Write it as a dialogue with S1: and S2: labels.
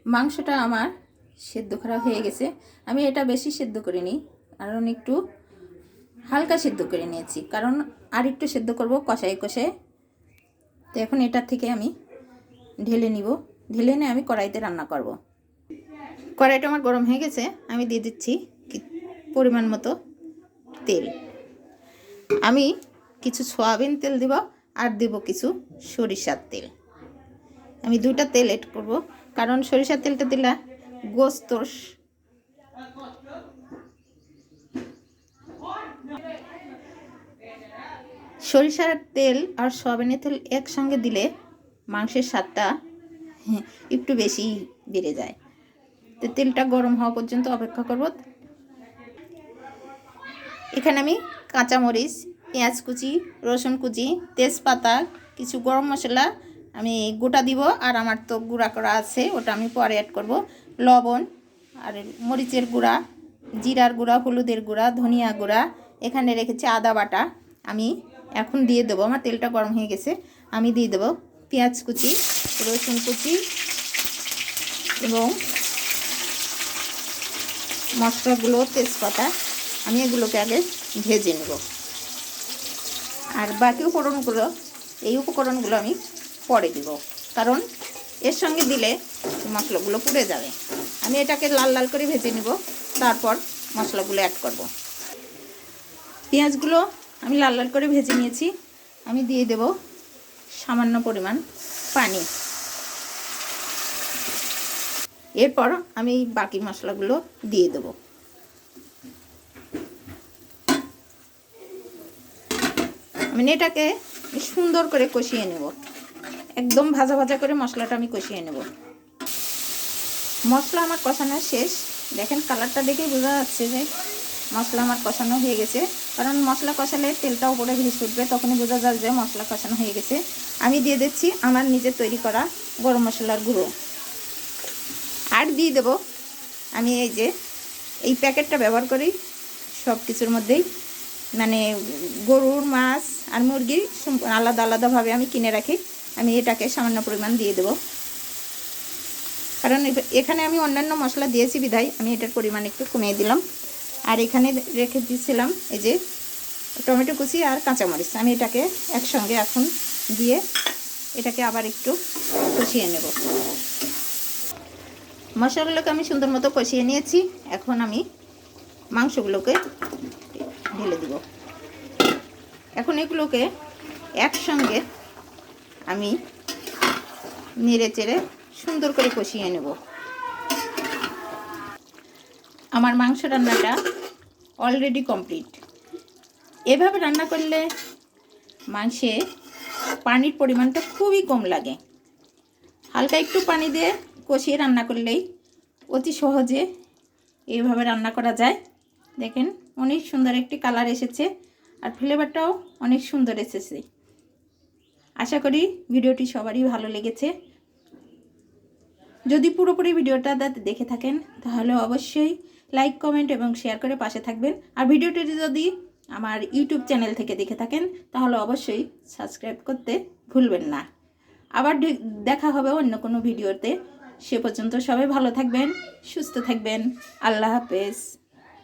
S1: মাংসটা আমার সেদ্ধ করা হয়ে গেছে। আমি এটা বেশি সেদ্ধ করিনি, কারণ একটু হালকা সেদ্ধ করে নিয়েছি, কারণ আর একটু সেদ্ধ করব কষাই কষাই। তো এখন এটার থেকে আমি ঢেলে নিব। ঢেলে নিয়ে আমি কড়াইতে রান্না করব। কড়াইটা আমার গরম হয়ে গেছে, আমি দিয়ে দিচ্ছি পরিমাণ মতো তেল। আমি কিছু সয়াবিন তেল দিব আর দেব কিছু সরিষার তেল। আমি দুইটা তেল এড করব, কারণ সরিষার তেলটা দিলে গোস্ত সরিষার তেল আর সয়াবিনের তেল একসঙ্গে দিলে মাংসের স্বাদটা একটু বেশি বেড়ে যায়। তো তেলটা গরম হওয়া পর্যন্ত অপেক্ষা করব। এখানে আমি কাঁচামরিচ, পেঁয়াজ কুচি, রসুন কুচি, তেজপাতা, কিছু গরম মশলা আমি গোটা দিব, আর আমার তো গুঁড়া করা আছে, ওটা আমি পরে অ্যাড করব। লবণ আর মরিচের গুঁড়া, জিরার গুঁড়া, হলুদের গুঁড়া, ধনিয়া গুঁড়া, এখানে রেখেছি আদা বাটা। আমি এখন দিয়ে দেবো, আমার তেলটা গরম হয়ে গেছে, আমি দিয়ে দেবো পেঁয়াজ কুচি, রসুন কুচি এবং মশলাগুলো, তেজপাতা, আমি এগুলোকে আগে ভেজে নেব। আর বাকি উপকরণগুলো, এই উপকরণগুলো আমি পরে দিব, কারণ এর সঙ্গে দিলে মশলাগুলো পুড়ে যাবে। আমি এটাকে লাল লাল করে ভেজে নেব, তারপর মশলাগুলো অ্যাড করব। পেঁয়াজগুলো আমি লাল লাল করে ভেজে নিয়েছি, আমি দিয়ে দেব সামান্য পরিমাণ পানি। এরপর আমি বাকি মশলাগুলো দিয়ে দেব। আমি এটাকে সুন্দর করে কষিয়ে নেব, একদম ভাজা ভাজা করে মশলাটা আমি কষিয়ে নেব। মশলা আমার কষানো শেষ, দেখেন কালারটা দেখেই বোঝা যাচ্ছে যে মশলা আমার কষানো হয়ে গেছে, কারণ মশলা কষালে তেলটা উপরে ভেসে উঠবে, তখনই বোঝা যায় যে মশলা কষানো হয়ে গেছে। আমি দিয়ে দিচ্ছি আমার নিজের তৈরি করা গরম মশলার গুঁড়ো, আর দিয়ে দেব আমি এই প্যাকেটটা ব্যবহার করি সব কিছুর মধ্যেই, মানে গরুর, মাছ আর মুরগি আলাদা আলাদাভাবে আমি কিনে রাখি। আমি এটাকে সামান্য পরিমাণ দিয়ে দেব, কারণ এখানে আমি অন্যান্য মশলা দিয়েছি বিধায় আমি এটার পরিমাণ একটু কমিয়ে দিলাম। আর এখানে রেখে দিয়েছিলাম এই যে টমেটো কুচি আর কাঁচামরিচ, আমি এটাকে একসঙ্গে এখন দিয়ে এটাকে আবার একটু কষিয়ে নেব। মশলাগুলোকে আমি সুন্দর মতো কষিয়ে নিয়েছি, এখন আমি মাংসগুলোকে ঢেলে দিব। এখন এগুলোকে একসঙ্গে আমি নেড়ে চেড়ে সুন্দর করে কষিয়ে নেব। আমার মাংস রান্নাটা অলরেডি কমপ্লিট। এভাবে রান্না করলে মাংসে পানির পরিমাণটা খুবই কম লাগে। হালকা একটু পানি দিয়ে কষিয়ে রান্না করলেই অতি সহজে এইভাবে রান্না করা যায়। দেখেন অনেক সুন্দর একটি কালার এসেছে, আর ফ্লেভারটাও অনেক সুন্দর এসেছে। আশা করি ভিডিওটি সবারই ভালো লেগেছে। যদি পুরোপুরি ভিডিওটা দেখে থাকেন তাহলে অবশ্যই লাইক, কমেন্ট এবং শেয়ার করে পাশে থাকবেন। আর ভিডিওটি যদি আমার ইউটিউব চ্যানেল থেকে দেখে থাকেন তাহলে অবশ্যই সাবস্ক্রাইব করতে ভুলবেন না। আবার দেখা হবে অন্য কোনো ভিডিওতে। সে পর্যন্ত সবাই ভালো থাকবেন, সুস্থ থাকবেন। আল্লাহ হাফেজ।